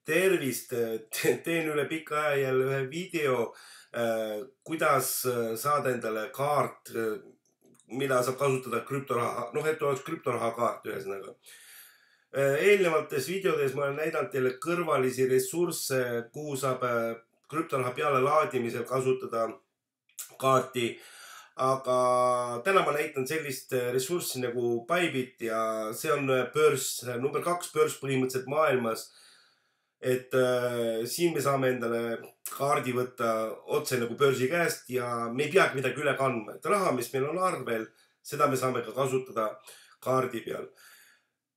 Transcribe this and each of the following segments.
Tervist, teen üle pika aja jälle ühe video, kuidas saada endale kaart, mida saab kasutada krüptoraha, et oleks krüptoraha kaart ühesõnaga. Eelnevates videodes ma olen näidanud teile kõrvalisi ressursse, kuhu saab krüptoraha peale laadimisel kasutada kaarti. Aga täna ma näitan sellist ressurssi nagu Bybit ja see on börs, number 2 börs põhimõtteliselt maailmas. Et siin me saame endale kaardi võtta otse nagu börsi käest ja me ei peagi midagi üle kandma. Et raha, mis meil on arvel, seda me saame ka kasutada kaardi peal.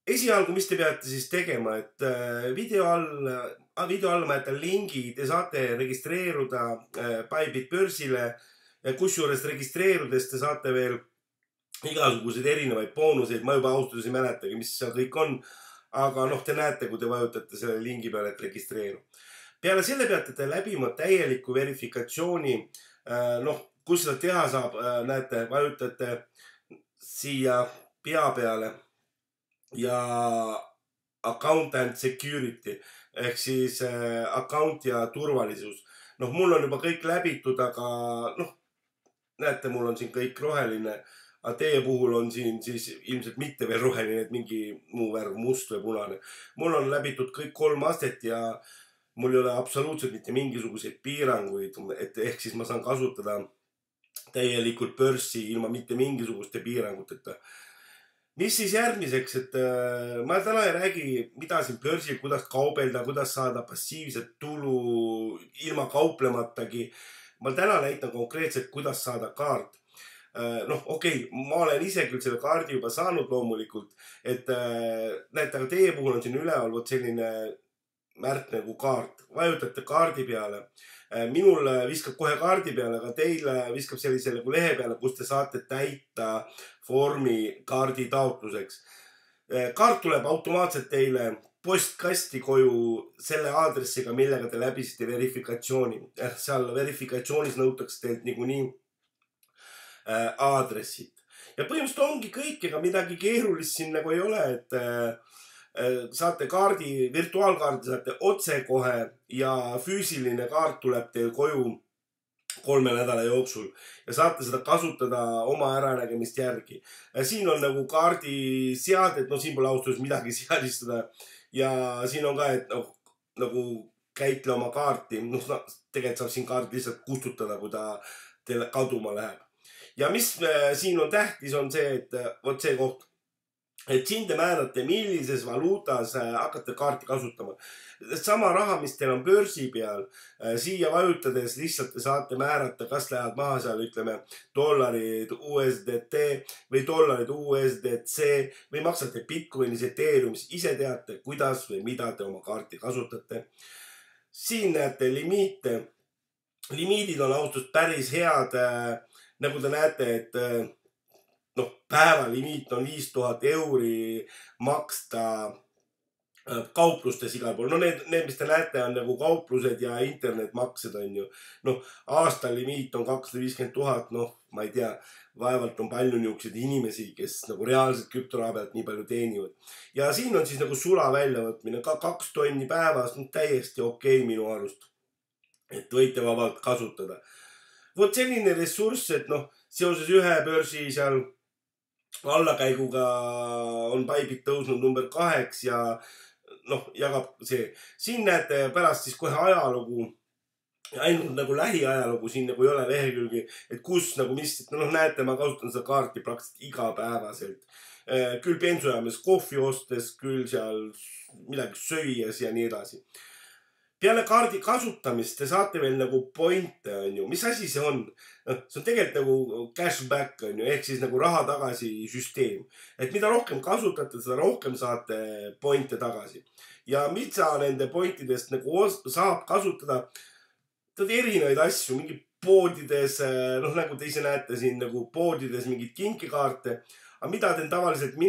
Esialgu, mis te peate siis tegema, et video all ma jätan lingi, te saate registreeruda Bybit börsile. Kusjuures registreerudes te saate veel igasuguseid erinevaid boonuseid, ma juba austuseks ei mäletagi, mis seal kõik on. Aga te näete, kui te vajutate selle lingi peale, et registreeru. Peale selle peate te läbima täieliku verifikatsiooni. Kus seda teha saab, näete, vajutate siia pea peale ja account and security ehk siis account ja turvalisus. Mul on juba kõik läbitud, aga näete, mul on siin kõik roheline. Aga teie puhul on siin siis ilmselt mitte veel roheline, et mingi muu värv, must või punane. Mul on läbitud kõik 3 astet ja mul ei ole absoluutselt mitte mingisuguseid piiranguid, et ehk siis ma saan kasutada täielikult börsi ilma mitte mingisuguste piiranguteta. Mis siis järgmiseks, et ma täna ei räägi, mida siin börsil, kuidas kaubelda, kuidas saada passiivset tulu ilma kauplematagi. Ma täna näitan konkreetselt, kuidas saada kaart. Okei, ma olen ise küll selle kaardi juba saanud loomulikult, et näete, aga teie puhul on siin üleval võt selline märk nagu kaart. Vajutate kaardi peale. Minul viskab kohe kaardi peale, aga teile viskab sellise nagu lehe peale, kus te saate täita vormi kaardi taotluseks. Kaart tuleb automaatselt teile postkasti koju selle aadressiga, millega te läbisite verifikatsiooni. Seal verifikatsioonis nõutakse teilt niikuinii aadressid. Ja põhimõtteliselt ongi kõik, ega midagi keerulist siin nagu ei ole, et saate kaardi, virtuaalkaardi saate otse kohe ja füüsiline kaart tuleb teil koju 3 nädala jooksul ja saate seda kasutada oma äranägemist järgi. Siin on nagu kaardi seaded, siin pole austuseks midagi seadistada ja siin on ka, et nagu käitle oma kaarti. Tegelikult saab siin kaart lihtsalt kustutada, kui ta teile kaduma läheb. Ja mis siin on tähtis, on see, et vot see koht, et siin te määrate, millises valuutas hakkate kaarti kasutama. Sama raha, mis teil on börsi peal, siia vajutades lihtsalt te saate määrata, kas lähevad maha seal, ütleme, dollarid USDT või dollarid USDC või maksate Bitcoinis, Ethereumis. Ise teate, kuidas või mida te oma kaarti kasutate. Siin näete limiite. Limiidid on austus päris head. Nagu te näete, et päevalimiit on 5000 euri maksta kauplustes igal pool. Need, mis te näete, on nagu kauplused ja internetmaksed on ju. Aastalimiit on 250 000, ma ei tea, vaevalt on palju niisuguseid inimesi, kes nagu reaalselt krüptoraha pealt nii palju teenivad. Ja siin on siis nagu sula väljavõtmine, ka 2 tonni päevas, täiesti okei minu arust. Et võite vabalt kasutada. Vot selline ressurss, et seoses ühe börsi seal allakäiguga on Bybit tõusnud number 2 ja jagab see. Siin näete pärast siis kohe ajalugu, ainult nagu lähiajalugu, siin nagu ei ole lehekülgi, et kus nagu mis, näete, ma kasutan seda kaarti praktiliselt igapäevaselt. Küll bensujaames kohvi ostes, küll seal midagi söies ja nii edasi. Peale kaardi kasutamist te saate veel nagu pointe, on ju. Mis asi see on? See on tegelikult nagu cashback, on ju, ehk siis nagu raha tagasi süsteem. Et mida rohkem kasutate, seda rohkem saate pointe tagasi. Ja mida nende pointidest nagu saab kasutada, erinevaid asju, mingi poodides, nagu te ise näete siin nagu poodides mingid kinkekaarte. Aga mida teen tavaliselt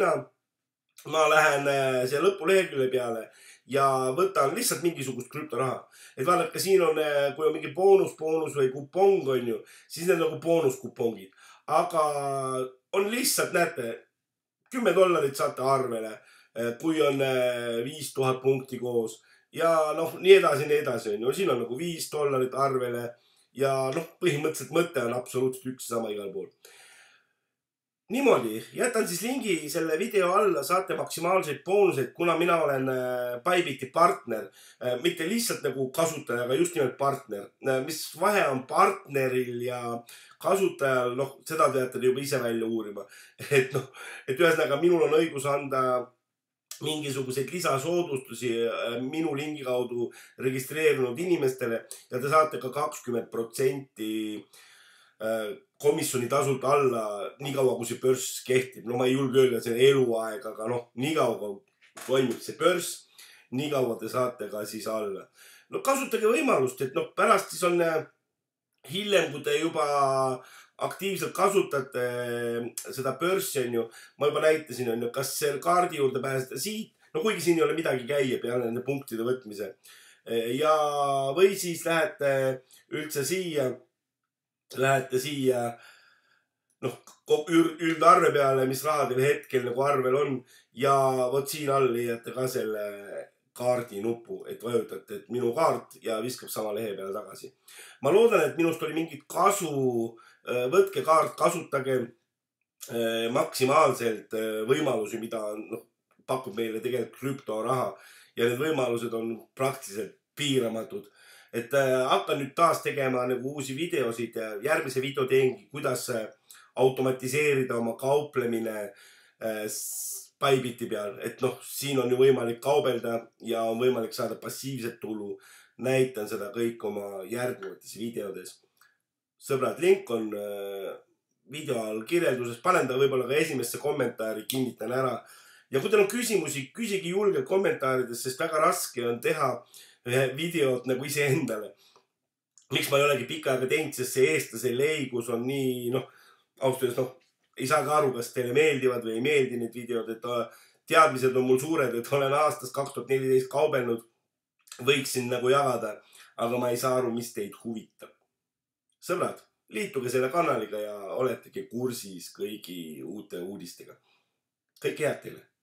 ma lähen siia lõpulehekülje peale ja võtan lihtsalt mingisugust krüptoraha. Et vaadake, siin on, kui on mingi boonus või kupong, on ju, siis need nagu boonuskupongid. Aga on lihtsalt, näete, $10 saate arvele, kui on 5000 punkti koos ja noh, nii edasi, on ju. Siin on nagu $5 arvele ja noh, põhimõtteliselt mõte on absoluutselt üks sama igal pool. Niimoodi, jätan siis lingi selle video alla, saate maksimaalseid boonuseid, kuna mina olen Bybiti partner, mitte lihtsalt nagu kasutaja, aga just nimelt partner. Mis vahe on partneril ja kasutajal, noh, seda teate juba ise välja uurima. Et noh, et ühesõnaga minul on õigus anda mingisuguseid lisasoodustusi minu lingi kaudu registreerunud inimestele ja te saate ka 20% komisjoni tasult alla, nii kaua kui see börs kehtib. No ma ei julge öelda, see on eluaeg, aga noh, nii kaua kui toimib see börs, nii kaua te saate ka siis alla. No kasutage võimalust, et noh, pärast siis on hiljem, kui te juba aktiivselt kasutate seda börssi, on ju, ma juba näitasin, on ju, kas selle kaardi juurde pääseda siit, no kuigi siin ei ole midagi käia peale nende punktide võtmise. Ja või siis lähete üldse siia, noh, üldarve peale, mis raha teil hetkel nagu arvel on ja vot siin all leiate ka selle kaardi nupu, et vajutate, et minu kaart ja viskab sama lehe peale tagasi. Ma loodan, et minust oli mingit kasu. Võtke kaart, kasutage maksimaalselt võimalusi, mida noh, pakub meile tegelikult krüptoraha ja need võimalused on praktiliselt piiramatud. Et hakkan nüüd taas tegema nagu uusi videosid ja järgmise video teengi, kuidas automatiseerida oma kauplemine Bybiti peal. Et noh, siin on ju võimalik kaubelda ja on võimalik saada passiivset tulu. Näitan seda kõik oma järgnevates videodes. Sõbrad, link on video all kirjelduses. Panen ta võib-olla ka esimesse kommentaari, kinnitan ära. Ja kui teil on küsimusi, küsigi julgelt kommentaarides, sest väga raske on teha videot nagu ise endale. Miks ma ei olegi pikka aega teinud, sest see eestlase leigus on nii, noh, austusest, noh, ei saa ka aru, kas teile meeldivad või ei meeldi need videod, et teadmised on mul suured, et olen aastast 2014 kaubelnud, võiksin nagu jagada, aga ma ei saa aru, mis teid huvitab. Sõbrad, liituge selle kanaliga ja oletegi kursis kõigi uute uudistega. Kõike head teile!